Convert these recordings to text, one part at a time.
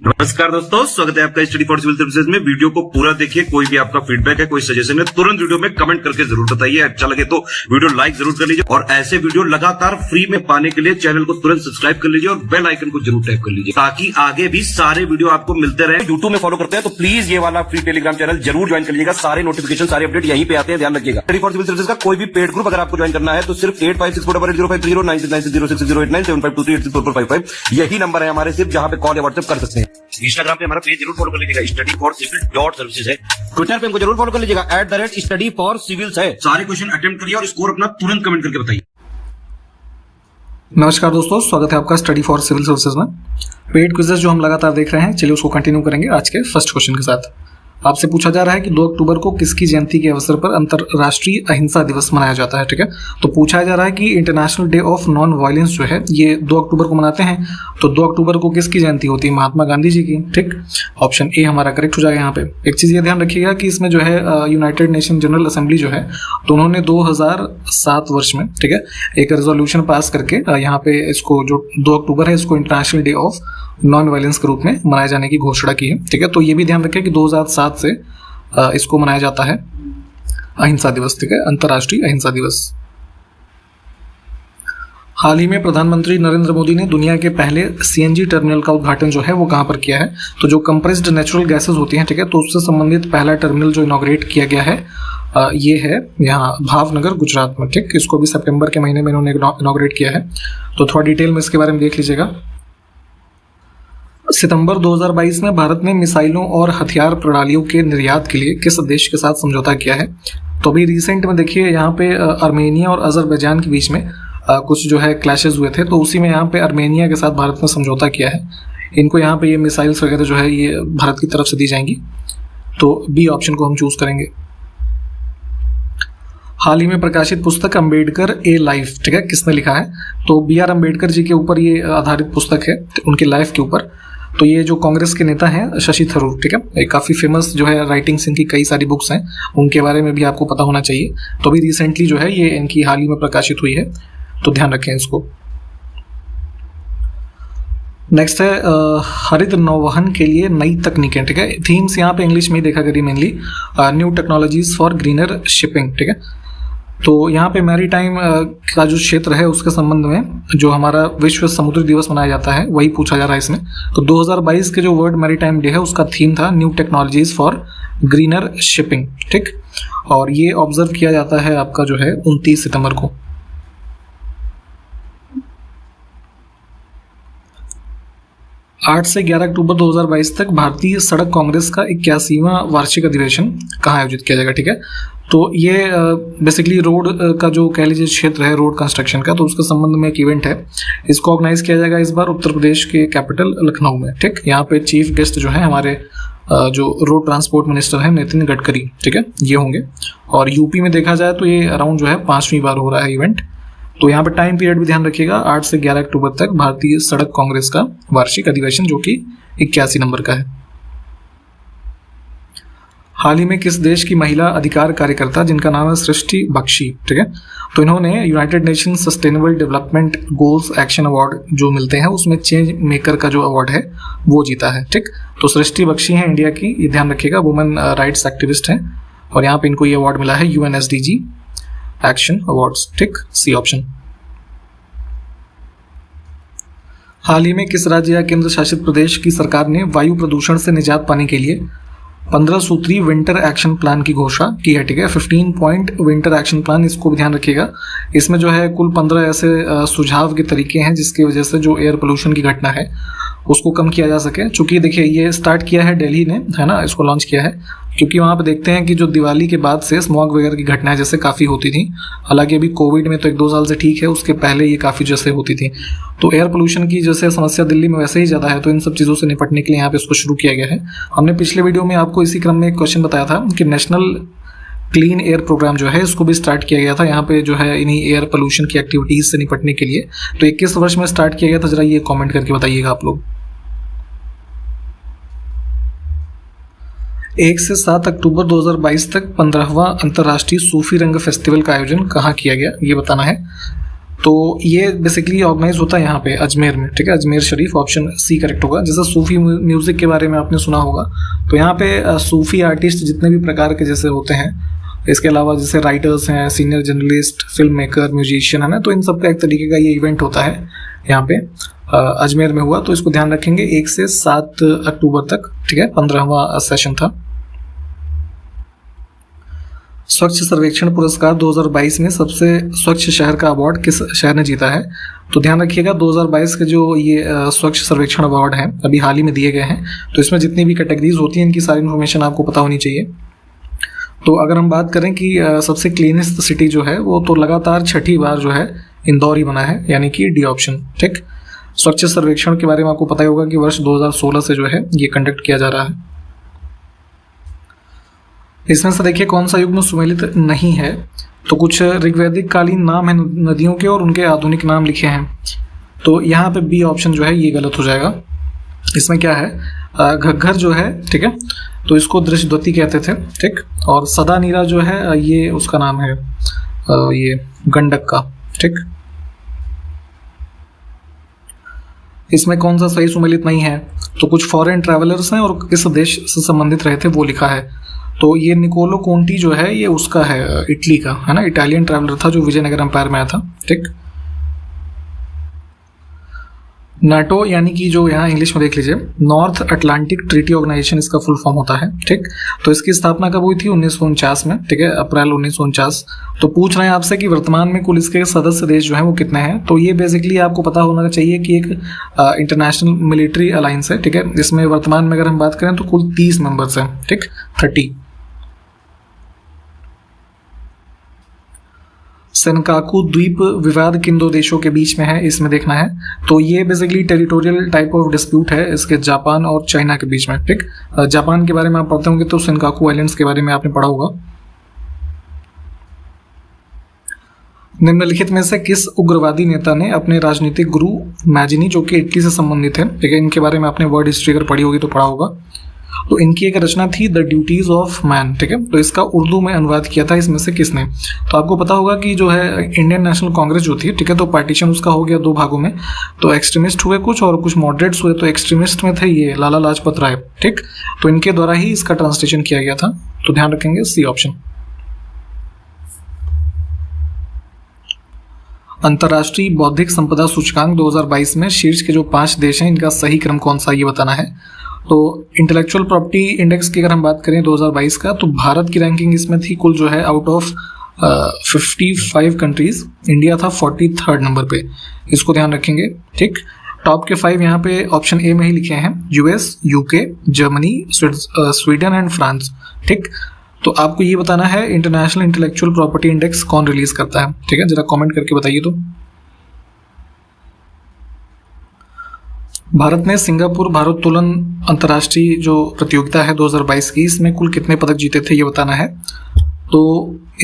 नमस्कार दोस्तों, स्वागत है आपका स्टडी फॉर सिविल सर्विसेज में। वीडियो को पूरा देखिए। कोई भी आपका फीडबैक है, कोई सजेशन है, तुरंत वीडियो में कमेंट करके जरूर बताइए। अच्छा लगे तो वीडियो लाइक जरूर कर लीजिए और ऐसे वीडियो लगातार फ्री में पाने के लिए चैनल को तुरंत सब्सक्राइब कर लीजिए और बेल आइकन को जरूर टैप कर लीजिए ताकि आगे भी सारे वीडियो आपको मिलते रहे। यूट्यूब में फॉलो करते हैं तो प्लीज ये वाला फ्री टेलीग्राम चैनल जरूर ज्वाइन कर लीजिएगा। सारे नोटिफिकेशन, सारे अपडेट यहीं पे आते हैं, ध्यान रखिएगा। स्टडी फॉर सिविल सर्विसेज का कोई भी पेड ग्रुप अगर आपको ज्वाइन करना है तो सिर्फ 8564805309696083860445 यही नंबर है हमारे, सिर्फ जहां पे कॉल या व्हाट्सएप कर सकते हैं। इंस्टाग्राम पे हमारा पेज जरूर फॉलो कर लीजिएगा, study for civil dot services है। ट्विटर पे हमको जरूर फॉलो कर लीजिएगा, @स्टडी फॉर सिविल्स है। सारे क्वेश्चन अटेम्प्ट करिए और स्कोर अपना तुरंत कमेंट करके बताइए। नमस्कार दोस्तों, स्वागत है आपका स्टडी फॉर सिविल सर्विसेज में। पेड क्विज़ेस जो हम लगातार देख रहे हैं, चलिए उसको कंटिन्यू करेंगे आज के फर्स्ट क्वेश्चन के साथ। आपसे पूछा जा रहा है कि 2 अक्टूबर को किसकी जयंती के अवसर पर अंतर्राष्ट्रीय अहिंसा दिवस मनाया जाता है। ठीक है, तो पूछा जा रहा है कि international day of non violence जो है ये 2 अक्टूबर को मनाते हैं, तो 2 अक्टूबर को किसकी जयंती होती है? महात्मा गांधी जी की। ठीक, ऑप्शन ए हमारा करेक्ट हो जाएगा यहाँ पे। एक चीज़ ये ध्यान रखिएगा कि इसमें जो है यूनाइटेड नेशन जनरल असेंबली जो है, तो उन्होंने 2007 वर्ष में, ठीक है, एक रेजोल्यूशन पास करके यहाँ पे इसको जो 2 अक्टूबर है इसको international day of non violence के रूप में मनाए जाने की घोषणा की है। ठीक है, तो ये भी ध्यान रखें कि 2007 से इसको मनाया जाता है अहिंसा दिवस। ठीक है, अंतर्राष्ट्रीय अहिंसा दिवस। हाल ही में प्रधानमंत्री नरेंद्र मोदी ने दुनिया के पहले सीएनजी टर्मिनल का उद्घाटन जो है वो कहाँ पर किया है? तो जो कंप्रेस्ड नेचुरल गैसेस होती हैं, ठीक है, तो उससे संबंधित पहला टर्मिनल जो इनॉग्रेट किया गया है ये है यहाँ भावनगर, गुजरात में। ठीक, इसको भी सितंबर के महीने में इन्होंने इनॉग्रेट किया है, तो थोड़ा डिटेल में इसके बारे में देख लीजिएगा। सितंबर 2022 में भारत ने मिसाइलों और हथियार प्रणालियों के निर्यात के लिए किस देश के साथ समझौता किया है? तो अभी रिसेंट में देखिए यहाँ पे आर्मेनिया और अजरबैजान के बीच में कुछ जो है क्लैशेस हुए थे, तो उसी में यहाँ पे आर्मेनिया के साथ भारत ने समझौता किया है। इनको यहाँ पे ये मिसाइल्स वगैरह जो है ये भारत की तरफ से दी जाएंगी, तो बी ऑप्शन को हम चूज करेंगे। हाल ही में प्रकाशित पुस्तक अंबेडकर ए लाइफ, ठीक है, किसने लिखा है? तो BR अम्बेडकर जी के ऊपर ये आधारित पुस्तक है, उनकी लाइफ के ऊपर। तो ये जो कांग्रेस के नेता हैं शशि थरूर, ठीक है, एक काफ़ी फेमस जो है राइटिंग्स, इनकी कई सारी बुक्स हैं, उनके बारे में भी आपको पता होना चाहिए। तो अभी रिसेंटली जो है ये इनकी हाल ही में प्रकाशित हुई है, तो ध्यान रखें इसको। नेक्स्ट है हरित नौवहन के लिए नई तकनीकें। ठीक है, थीम्स यहाँ पे इंग्लिश में ही देखा करिए mainly, new technologies for greener shipping. ठीक है, तो यहाँ पे मैरीटाइम का जो क्षेत्र है उसके संबंध में जो हमारा विश्व समुद्री दिवस मनाया जाता है वही पूछा जा रहा है इसमें। तो 2022 के जो वर्ल्ड मैरीटाइम डे है उसका थीम था new technologies for greener shipping. ठीक, और ये ऑब्जर्व किया जाता है आपका जो है 29 सितंबर को। आठ से 11 अक्टूबर 2022 तक भारतीय सड़क कांग्रेस का 81वां वार्षिक अधिवेशन कहाँ आयोजित किया जाएगा? ठीक है, तो ये बेसिकली रोड का जो कह लीजिए क्षेत्र है रोड कंस्ट्रक्शन का, तो उसके संबंध में एक इवेंट है। इसको ऑर्गेनाइज किया जाएगा इस बार उत्तर प्रदेश के कैपिटल लखनऊ में। ठीक, यहाँ पे चीफ गेस्ट जो है हमारे जो रोड ट्रांसपोर्ट मिनिस्टर हैं नितिन गडकरी, ठीक है, ये होंगे। और यूपी में देखा जाए तो ये अराउंड जो है 5वीं बार हो रहा है इवेंट। तो यहाँ पे टाइम पीरियड भी ध्यान रखिएगा, 8 से 11 अक्टूबर तक भारतीय सड़क कांग्रेस का वार्षिक अधिवेशन जो कि 81 नंबर का है। हाल ही में किस देश की महिला अधिकार कार्यकर्ता जिनका नाम है सृष्टि बख्शी, ठीक है, तो इन्होंने United nation sustainable development goals action award जो मिलते हैं उसमें चेंज मेकर का जो अवार्ड है वो जीता है। ठीक, तो सृष्टि बख्शी हैं इंडिया की, ये ध्यान रखिएगा, वुमेन राइट्स एक्टिविस्ट हैं और यहाँ पे इनको ये अवार्ड मिला है UNSDG एक्शन अवार्ड्स। ठीक, सी ऑप्शन। हाल ही में किस राज्य या केंद्र शासित प्रदेश की सरकार ने वायु प्रदूषण से निजात पाने के लिए 15 सूत्री विंटर एक्शन प्लान की घोषणा की है? ठीक है, 15 पॉइंट विंटर एक्शन प्लान, इसको भी ध्यान रखिएगा। इसमें जो है कुल 15 ऐसे सुझाव के तरीके हैं जिसकी वजह से जो एयर पोल्यूशन की घटना है उसको कम किया जा सके। चूंकि देखिए ये स्टार्ट किया है दिल्ली ने, है ना, इसको लॉन्च किया है, क्योंकि वहाँ पे देखते हैं कि जो दिवाली के बाद से स्मॉग वगैरह की घटनाएं जैसे काफ़ी होती थी। हालांकि अभी कोविड में तो 1-2 साल से ठीक है, उसके पहले ये काफ़ी जैसे होती थी। तो एयर पोल्यूशन की जैसे समस्या दिल्ली में वैसे ही ज़्यादा है, तो इन सब चीज़ों से निपटने के लिए यहाँ पे इसको शुरू किया गया है। हमने पिछले वीडियो में आपको इसी क्रम में एक क्वेश्चन बताया था कि नेशनल क्लीन एयर प्रोग्राम जो है इसको भी स्टार्ट किया गया था यहाँ पे जो है इन्हीं एयर पोल्यूशन की एक्टिविटीज़ से निपटने के लिए। तो 21 वर्ष में स्टार्ट किया गया था, जरा ये कॉमेंट करके बताइएगा आप लोग। 1 से 7 अक्टूबर 2022 तक 15वां अंतर्राष्ट्रीय सूफी रंग फेस्टिवल का आयोजन कहाँ किया गया ये बताना है। तो ये बेसिकली ऑर्गेनाइज होता है यहाँ पे अजमेर में, ठीक है, Ajmer Sharif, option C correct होगा। जैसे सूफी म्यूजिक के बारे में आपने सुना होगा, तो यहाँ पे सूफी आर्टिस्ट जितने भी प्रकार के जैसे होते हैं, इसके अलावा जैसे राइटर्स हैं, senior journalist, film maker, musician है ना, तो इन सब का एक तरीके का ये इवेंट होता है यहाँ पे अजमेर में हुआ। तो इसको ध्यान रखेंगे, 1 से 7 अक्टूबर तक, ठीक है, 15वां सेशन था। स्वच्छ सर्वेक्षण पुरस्कार 2022 में सबसे स्वच्छ शहर का अवार्ड किस शहर ने जीता है? तो ध्यान रखिएगा 2022 के जो ये स्वच्छ सर्वेक्षण अवार्ड हैं अभी हाल ही में दिए गए हैं, तो इसमें जितनी भी कैटेगरीज होती हैं इनकी सारी इन्फॉर्मेशन आपको पता होनी चाहिए। तो अगर हम बात करें कि सबसे क्लीनेस्ट सिटी जो है वो तो लगातार 6ठी बार जो है इंदौर ही बना है, यानी कि डी ऑप्शन, ठीक। स्वच्छ सर्वेक्षण के बारे में आपको पता ही होगा कि वर्ष 2016 से जो है ये कंडक्ट किया जा रहा है। इसमें से देखिए कौन सा युग्म सुमेलित नहीं है? तो कुछ ऋग्वैदिक कालीन नाम है नदियों के और उनके आधुनिक नाम लिखे हैं, तो यहाँ पे बी ऑप्शन जो है ये गलत हो जाएगा। इसमें क्या है, घग्घर जो है, ठीक है, तो इसको दृश्यद्वती कहते थे, ठीक, और सदा नीरा जो है ये उसका नाम है ये गंडक का, ठीक। इसमें कौन सा सही सुमेलित नहीं है? तो कुछ फॉरेन ट्रैवलर्स हैं और किस देश से संबंधित रहे थे वो लिखा है, तो ये निकोलो कोंटी जो है ये उसका है, इटली का है ना, इटालियन ट्रैवलर था जो विजयनगर एम्पायर में आया था, ठीक। नाटो यानी कि जो यहाँ इंग्लिश में देख लीजिए, नॉर्थ अटलांटिक ट्रीटी ऑर्गेनाइजेशन इसका फुल फॉर्म होता है, ठीक। तो इसकी स्थापना कब हुई थी? 1949 में, ठीक है, अप्रैल 1949। तो पूछ रहे हैं आपसे कि वर्तमान में कुल इसके सदस्य देश जो हैं वो कितने हैं? तो ये बेसिकली आपको पता होना चाहिए कि एक इंटरनेशनल मिलिट्री अलायंस है, ठीक है। इसमें वर्तमान में अगर हम बात करें तो कुल 30 मेंबर्स हैं, ठीक, 30। सेनकाकू द्वीप विवाद किन दो देशों के बीच में है, इसमें देखना है। तो ये basically territorial type of dispute है इसके जापान और चाइना के बीच में, ठीक। जापान के बारे में आप पढ़ते होंगे तो सेनकाकू आइलैंड्स के बारे में आपने पढ़ा होगा। निम्नलिखित में से किस उग्रवादी नेता ने अपने राजनीतिक गुरु मैजिनी, जो कि इटली से संबंधित है, ठीक है, इनके बारे में आपने वर्ड हिस्ट्री अगर पढ़ी होगी तो पढ़ा होगा। तो इनकी एक रचना थी द ड्यूटीज ऑफ मैन, ठीक है, तो इसका उर्दू में अनुवाद किया था इसमें से किसने? तो आपको पता होगा कि जो है इंडियन नेशनल कांग्रेस जो थी, ठीक है, तो पार्टीशन उसका हो गया 2 भागों में, तो एक्सट्रीमिस्ट हुए कुछ और कुछ मॉडरेट्स हुए। तो एक्सट्रीमिस्ट में थे ये लाला लाजपत राय, ठीक, तो इनके द्वारा ही इसका ट्रांसलेशन किया गया था, तो ध्यान रखेंगे सी ऑप्शन। अंतर्राष्ट्रीय बौद्धिक संपदा सूचकांक 2022 में शीर्ष के जो 5 देश हैं इनका सही क्रम कौन सा ये बताना है। तो इंटेलेक्चुअल प्रॉपर्टी इंडेक्स की अगर हम बात करें 2022 का, तो भारत की रैंकिंग इसमें थी कुल जो है आउट ऑफ 55 कंट्रीज, इंडिया था 43rd नंबर पे, इसको ध्यान रखेंगे, ठीक। टॉप के 5 यहाँ पे ऑप्शन ए में ही लिखे हैं, US, UK, Germany, Sweden and France, ठीक। तो आपको ये बताना है इंटरनेशनल इंटेलेक्चुअल प्रॉपर्टी इंडेक्स कौन रिलीज करता है, ठीक है, जरा कमेंट करके बताइए। तो भारत ने सिंगापुर भारोत्तोलन अंतर्राष्ट्रीय जो प्रतियोगिता है 2022 की, इसमें कुल कितने पदक जीते थे ये बताना है। तो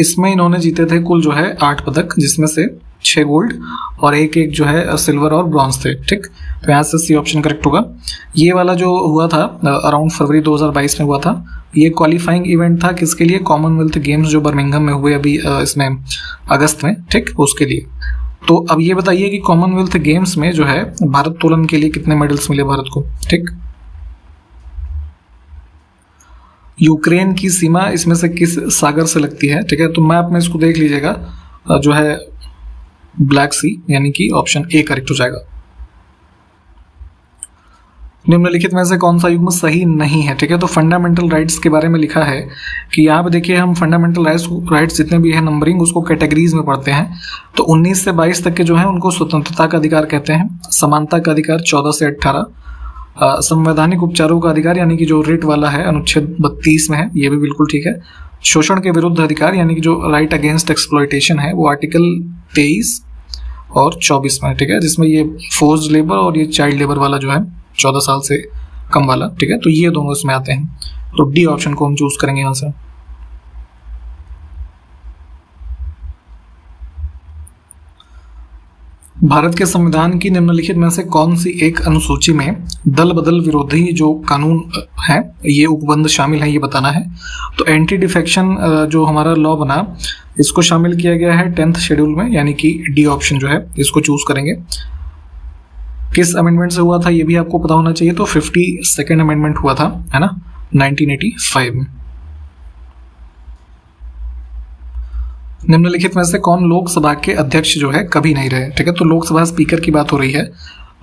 इसमें इन्होंने जीते थे कुल जो है 8 पदक, जिसमें से 6 गोल्ड और एक जो है सिल्वर और ब्रॉन्ज थे, ठीक। तो यहाँ से सी ऑप्शन करेक्ट होगा। ये वाला जो हुआ था अराउंड फरवरी 2022 में हुआ था, ये क्वालिफाइंग इवेंट था किसके लिए? कॉमनवेल्थ गेम्स जो बर्मिंघम में हुए अभी इसमें अगस्त में, ठीक, उसके लिए। तो अब ये बताइए कि कॉमनवेल्थ गेम्स में जो है भारोत्तोलन के लिए कितने मेडल्स मिले भारत को, ठीक। यूक्रेन की सीमा इसमें से किस सागर से लगती है, ठीक है, तो मैप में इसको देख लीजिएगा, जो है ब्लैक सी, यानी कि ऑप्शन ए करेक्ट हो जाएगा। निम्नलिखित में से कौन सा युग्म सही नहीं है, ठीक है। तो फंडामेंटल राइट्स के बारे में लिखा है कि यहाँ पे देखिए हम फंडामेंटल राइट्स जितने भी है नंबरिंग उसको कैटेगरीज में पढ़ते हैं। तो 19 से 22 तक के जो है उनको स्वतंत्रता का अधिकार कहते हैं, समानता का अधिकार 14 से 18, संवैधानिक उपचारों का अधिकार यानी कि जो रिट वाला है अनुच्छेद 32 में है, ये भी बिल्कुल ठीक है। शोषण के विरुद्ध अधिकार यानी कि जो राइट अगेंस्ट एक्सप्लॉयटेशन है वो आर्टिकल 23 और 24 में, ठीक है, जिसमें ये फोर्स्ड लेबर और ये चाइल्ड लेबर वाला जो है 14 साल से कम वाला, ठीक है, तो ये दोनों इसमें आते हैं। तो डी ऑप्शन को हम चूज करेंगे यहां से। भारत के संविधान की निम्नलिखित में से कौन सी एक अनुसूची में दल बदल विरोधी जो कानून है ये उपबंध शामिल है, ये बताना है। तो एंटी डिफेक्शन जो हमारा लॉ बना इसको शामिल किया गया है 10th शेड्यूल में, यानी कि डी ऑप्शन जो है इसको चूज करेंगे। किस अमेंडमेंट से हुआ था ये भी आपको पता होना चाहिए। तो 52nd अमेंडमेंट हुआ था, है ना, 1985 में। निम्नलिखित में से कौन लोकसभा के अध्यक्ष जो है कभी नहीं रहे, ठीक है। तो लोकसभा स्पीकर की बात हो रही है।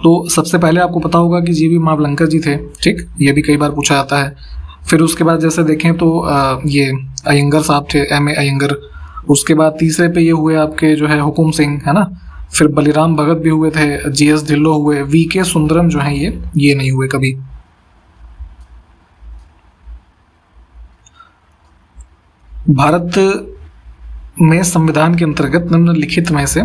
तो सबसे पहले आपको पता होगा कि जीवी मावलंकर जी थे, ठीक, ये भी कई बार पूछा जाता है। फिर उसके बाद जैसे देखें तो ये अयंगर साहब थे, M.A. अयंगर। उसके बाद तीसरे पे ये हुए आपके जो है हुकुम सिंह, है ना। फिर बलिराम भगत भी हुए थे, G.S. ढिल्लो हुए, V.K. सुंदरम जो है ये नहीं हुए कभी। भारत में संविधान के अंतर्गत निम्नलिखित में से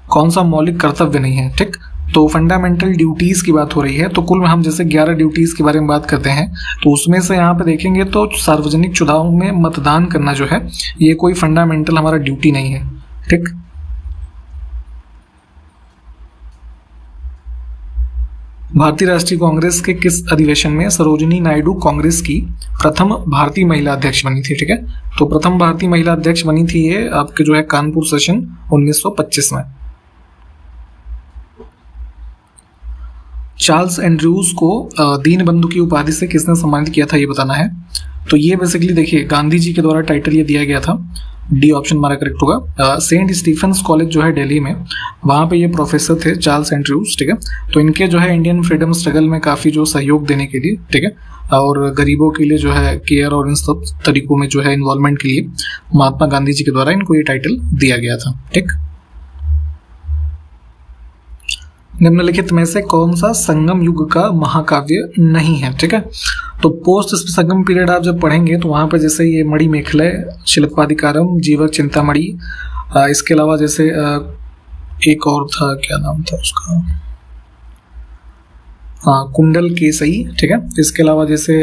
कौन सा मौलिक कर्तव्य नहीं है, ठीक। तो फंडामेंटल ड्यूटीज की बात हो रही है। तो कुल में हम जैसे 11 ड्यूटीज के बारे में बात करते हैं, तो उसमें से यहाँ पे देखेंगे तो सार्वजनिक चुनाव में मतदान करना जो है ये कोई फंडामेंटल हमारा ड्यूटी नहीं है, ठीक। भारतीय राष्ट्रीय कांग्रेस के किस अधिवेशन में सरोजिनी नायडू कांग्रेस की प्रथम भारतीय महिला अध्यक्ष बनी थी, ठीक है। तो प्रथम भारतीय महिला अध्यक्ष बनी थी ये आपके जो है कानपुर सेशन 1925 में। चार्ल्स एंड्रयूज को दीनबंधु की उपाधि से किसने सम्मानित किया था ये बताना है। तो ये बेसिकली देखिए गांधी जी के द्वारा टाइटल ये दिया गया था। डी ऑप्शन हमारा करेक्ट होगा। सेंट स्टीफेंस कॉलेज जो है दिल्ली में, वहाँ पे ये प्रोफेसर थे चार्ल्स एंड्रयूज, ठीक है। तो इनके जो है इंडियन फ्रीडम स्ट्रगल में काफ़ी जो सहयोग देने के लिए, ठीक है, और गरीबों के लिए जो है केयर और इन सब तरीकों में जो है इन्वॉल्वमेंट के लिए महात्मा गांधी जी के द्वारा इनको ये टाइटल दिया गया था, ठीक। निम्नलिखित में से कौन सा संगम युग का महाकाव्य नहीं है, ठीक है। तो पोस्ट संगम पीरियड आप जब पढ़ेंगे तो वहाँ पर जैसे ये मणि मेखले, शिल्पाधिकारम, जीवक चिंतामणि, इसके अलावा जैसे एक और था, क्या नाम था उसका, हाँ, कुंडल केसई, ठीक है। इसके अलावा जैसे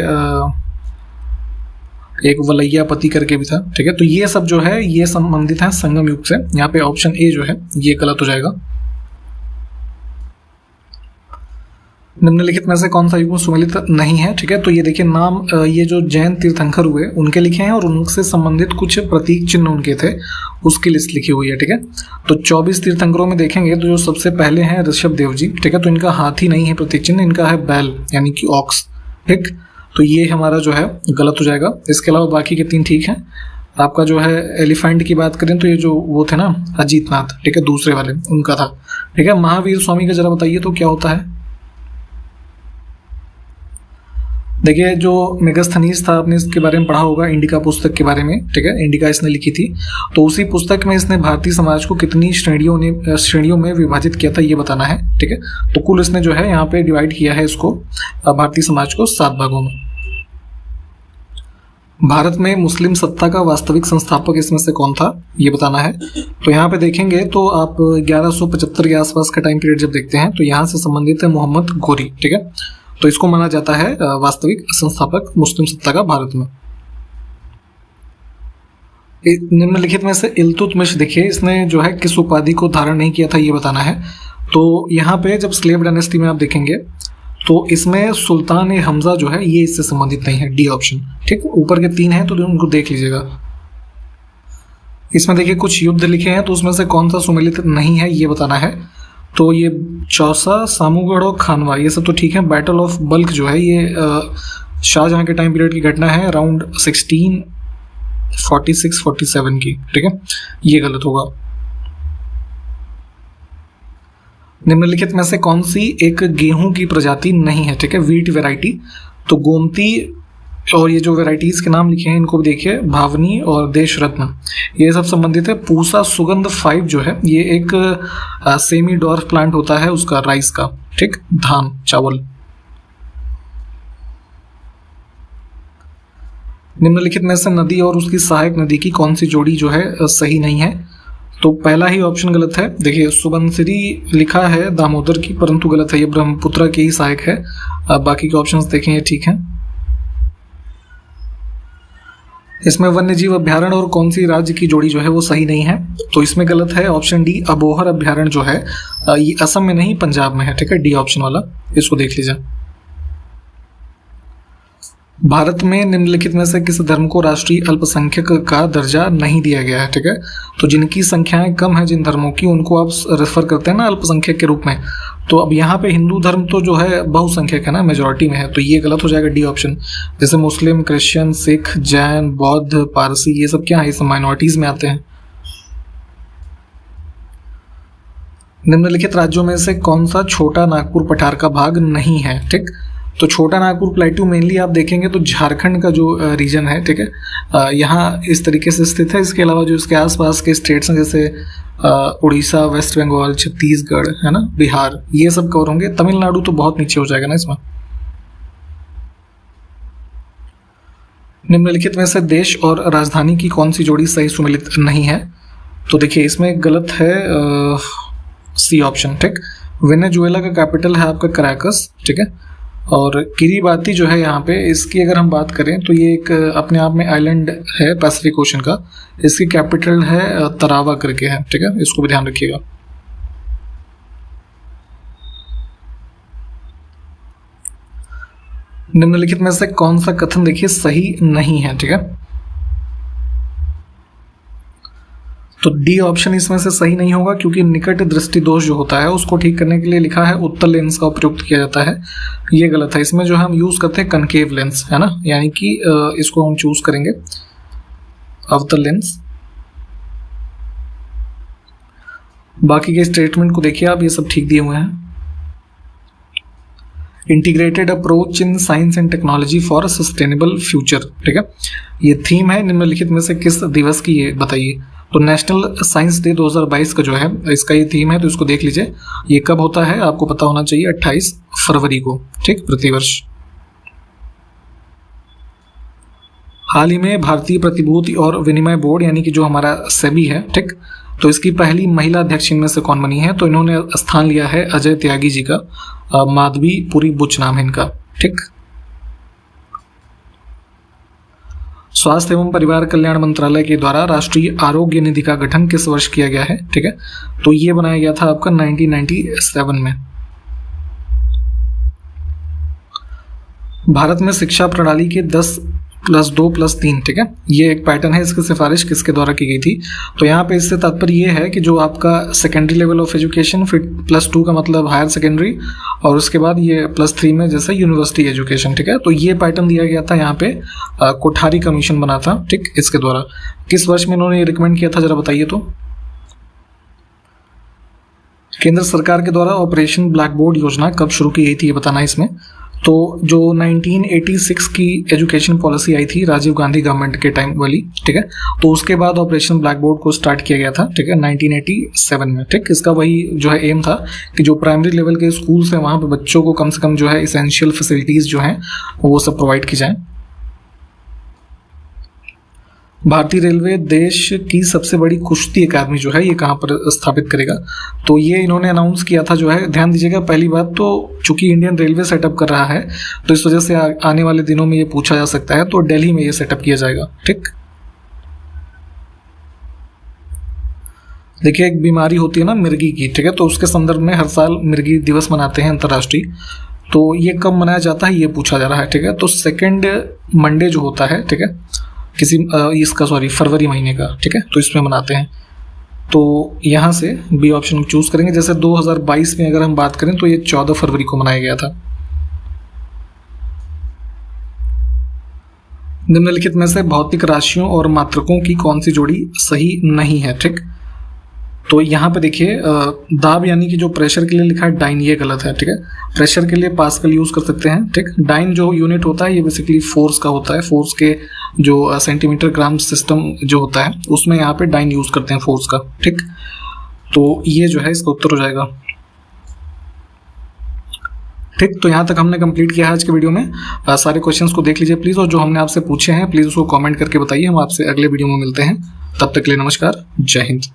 एक वलैयापति करके भी था, ठीक है। तो ये सब जो है ये संबंधित है संगम युग से। यहाँ पे ऑप्शन ए जो है ये गलत हो जाएगा। निम्नलिखित में से कौन सा युग सुमेलित नहीं है, ठीक है। तो ये देखिए नाम ये जो जैन तीर्थंकर हुए उनके लिखे हैं और उनसे संबंधित कुछ प्रतीक चिन्ह उनके थे उसकी लिस्ट लिखी हुई है, ठीक है। तो 24 तीर्थंकरों में देखेंगे तो जो सबसे पहले हैं ऋषभ देव जी, ठीक है। तो इनका हाथी नहीं है प्रतीक चिन्ह, इनका है बैल यानी कि ऑक्स, ठीक। तो ये हमारा जो है गलत हो जाएगा। इसके अलावा बाकी के 3 ठीक हैं। आपका जो है एलिफेंट की बात करें तो ये जो वो थे ना अजीतनाथ, ठीक है, दूसरे वाले उनका था, ठीक है। महावीर स्वामी का जरा बताइए तो क्या होता है। देखिए जो मेगास्थनीज था आपने इसके बारे में पढ़ा होगा इंडिका पुस्तक के बारे में, ठीक है। इंडिका इसने लिखी थी। तो उसी पुस्तक में इसने भारतीय समाज को कितनी श्रेणियों में विभाजित किया था ये बताना है, ठीक है। तो कुल इसने जो है यहाँ पे डिवाइड किया है इसको भारतीय समाज को 7 भागों में। भारत में मुस्लिम सत्ता का वास्तविक संस्थापक इसमें से कौन था ये बताना है। तो यहाँ पे देखेंगे तो आप 1175 के आसपास का टाइम पीरियड जब देखते हैं तो यहाँ से संबंधित है मोहम्मद गोरी, ठीक है। तो इसको माना जाता है वास्तविक संस्थापक मुस्लिम सत्ता का भारत में। निम्नलिखित में से इल्तुतमिश देखिए इसने जो है किस उपाधि को धारण नहीं किया था ये बताना है। तो यहाँ पे जब स्लेव डायनेस्टी में आप देखेंगे तो इसमें सुल्तान ए हमजा जो है ये इससे संबंधित नहीं है, डी ऑप्शन, ठीक। ऊपर के 3 हैं तो उनको देख लीजिएगा। इसमें देखिए कुछ युद्ध लिखे हैं तो उसमें से कौन सा सुमेलित नहीं है ये बताना है। तो ये चौसा, सामूगढ़ और खानवा ये सब तो ठीक है। बैटल ऑफ बल्ख जो है ये शाहजहां के टाइम पीरियड की घटना है अराउंड 1646-47 की, ठीक है, ये गलत होगा। निम्नलिखित में से कौन सी एक गेहूं की प्रजाति नहीं है, ठीक है, वीट वैरायटी। तो गोमती और ये जो वैरायटीज के नाम लिखे हैं इनको देखिए, भावनी और देश रत्न ये सब संबंधित है। पूसा सुगंध 5 जो है ये एक सेमी डॉर्फ प्लांट होता है उसका, राइस का, ठीक, धान चावल। निम्नलिखित में से नदी और उसकी सहायक नदी की कौन सी जोड़ी जो है सही नहीं है। तो पहला ही ऑप्शन गलत है। देखिए सुबनसिरी लिखा है दामोदर की परंतु गलत है, ये ब्रह्मपुत्र की ही सहायक है। बाकी के ऑप्शंस देखें ये ठीक है। इसमें वन्य जीव अभ्यारण्य और कौन सी राज्य की जोड़ी जो है वो सही नहीं है, तो इसमें गलत है ऑप्शन डी, अबोहर अभ्यारण्य जो है ये असम में नहीं पंजाब में है, ठीक है, डी ऑप्शन वाला, इसको देख लीजिए। भारत में निम्नलिखित में से किस धर्म को राष्ट्रीय अल्पसंख्यक का दर्जा नहीं दिया गया है, ठीक है, तो जिनकी संख्याएं कम है जिन धर्मों की, उनको आप रेफर करते हैं ना अल्पसंख्यक के रूप में। तो अब यहाँ पे हिंदू धर्म तो जो है बहुसंख्यक है ना, मेजोरिटी में है, तो ये गलत हो जाएगा डी ऑप्शन। जैसे मुस्लिम, क्रिश्चियन, सिख, जैन, बौद्ध, पारसी, ये सब क्या है, ये सब माइनॉरिटीज में आते हैं। निम्नलिखित राज्यों में से कौन सा छोटा नागपुर पठार का भाग नहीं है, ठीक, तो छोटा नागपुर प्लेटू मेनली आप देखेंगे तो झारखंड का जो रीजन है, ठीक है, यहाँ इस तरीके से स्थित है। इसके अलावा जो इसके आसपास के स्टेट्स हैं जैसे उड़ीसा, वेस्ट बंगाल, छत्तीसगढ़, है ना, बिहार, ये सब कवर होंगे। तमिलनाडु तो बहुत नीचे हो जाएगा ना इसमें। निम्नलिखित में से देश और राजधानी की कौन सी जोड़ी सही सुमेलित नहीं है, तो देखिए इसमें गलत है सी ऑप्शन, ठीक, वेनेजुएला का कैपिटल है आपका कराकस, ठीक है, और किरीबाती जो है यहाँ पे, इसकी अगर हम बात करें तो ये एक अपने आप में आइलैंड है पैसिफिक ओशन का, इसकी कैपिटल है तरावा करके है, ठीक है, इसको भी ध्यान रखिएगा। निम्नलिखित में से कौन सा कथन देखिए सही नहीं है, ठीक है, तो डी ऑप्शन इसमें से सही नहीं होगा, क्योंकि निकट दृष्टि दोष जो होता है उसको ठीक करने के लिए लिखा है उत्तर लेंस का उपयोग किया जाता है, ये गलत है। इसमें जो हम यूज करते हैं कनकेव लेंस, है ना, यानी कि इसको हम चूज करेंगे अवतल लेंस। बाकी के स्टेटमेंट को देखिए आप, ये सब ठीक दिए हुए हैं। Integrated approach in science and technology for sustainable future, ठीक है, ये थीम है निम्नलिखित में से किस दिवस की, ये बताइए। तो नेशनल साइंस डे 2022 का जो है इसका ये थीम है, तो इसको देख लीजिए। ये कब होता है आपको पता होना चाहिए, 28 फरवरी को, ठीक, प्रतिवर्ष। हाल ही में भारतीय प्रतिभूति और विनिमय बोर्ड यानी कि जो हमारा सेबी है, ठीक, तो इसकी पहली महिला अध्यक्ष इनमें से कौन बनी है, तो इन्होंने स्थान लिया है अजय त्यागी जी का, माधवी पुरी बुच नाम है इनका, ठीक। स्वास्थ्य एवं परिवार कल्याण मंत्रालय के द्वारा राष्ट्रीय आरोग्य निधि का गठन किस वर्ष किया गया है, ठीक है, तो ये बनाया गया था आपका 1997 में। भारत में शिक्षा प्रणाली के 10+2+3, ठीक है, ये एक पैटर्न है, इसकी सिफारिश किसके द्वारा की गई थी, तो यहाँ पे इससे तात्पर्य ये है कि जो आपका सेकेंडरी लेवल ऑफ एजुकेशन, फिर +2 का मतलब हायर सेकेंडरी, और उसके बाद ये +3 में जैसे यूनिवर्सिटी एजुकेशन, ठीक है, तो ये पैटर्न दिया गया था यहाँ पे, कोठारी कमीशन बना था, ठीक, इसके द्वारा। किस वर्ष में इन्होंने रिकमेंड किया था जरा बताइए तो। केंद्र सरकार के द्वारा ऑपरेशन ब्लैक बोर्ड योजना कब शुरू की गई थी ये बताना है इसमें, तो जो 1986 की एजुकेशन पॉलिसी आई थी राजीव गांधी गवर्नमेंट के टाइम वाली, ठीक है, तो उसके बाद ऑपरेशन ब्लैक बोर्ड को स्टार्ट किया गया था, ठीक है, 1987 में, ठीक। इसका वही जो है एम था कि जो प्राइमरी लेवल के स्कूल्स हैं वहाँ पे बच्चों को कम से कम जो है इसेंशियल फैसिलिटीज जो हैं वो सब प्रोवाइड की जाएं। भारतीय रेलवे देश की सबसे बड़ी कुश्ती अकादमी जो है ये कहाँ पर स्थापित करेगा, तो ये इन्होंने अनाउंस किया था जो है, ध्यान दीजिएगा। पहली बात तो चूंकि इंडियन रेलवे सेटअप कर रहा है तो इस वजह से आने वाले दिनों में ये पूछा जा सकता है, तो दिल्ली में ये सेटअप किया जाएगा, ठीक। देखिए एक बीमारी होती है ना मिर्गी की, ठीक है, तो उसके संदर्भ में हर साल मिर्गी दिवस मनाते हैं अंतर्राष्ट्रीय, तो ये कब मनाया जाता है ये पूछा जा रहा है, ठीक है, तो सेकेंड मंडे जो होता है, ठीक है, किसी इसका फरवरी महीने का, ठीक है, तो इसमें मनाते हैं। तो यहाँ से बी ऑप्शन चूज करेंगे। जैसे 2022 में अगर हम बात करें तो ये 14 फरवरी को मनाया गया था। निम्नलिखित में से भौतिक राशियों और मात्रकों की कौन सी जोड़ी सही नहीं है, ठीक। तो यहाँ पे देखिए दाब यानी कि जो प्रेशर के लिए लिखा है डाइन, ये गलत है, ठीक है। प्रेशर के लिए पास्कल यूज कर सकते हैं, ठीक। डाइन जो यूनिट होता है ये बेसिकली फोर्स का होता है, फोर्स के जो सेंटीमीटर ग्राम सिस्टम जो होता है उसमें यहाँ पे डाइन यूज करते हैं फोर्स का, ठीक। तो ये जो है इसका उत्तर हो जाएगा, ठीक। तो यहाँ तक हमने कंप्लीट किया है आज के वीडियो में। सारे क्वेश्चंस को देख लीजिए प्लीज, और जो हमने आपसे पूछे हैं प्लीज उसको कमेंट करके बताइए। हम आपसे अगले वीडियो में मिलते हैं, तब तक के लिए नमस्कार, जय हिंद।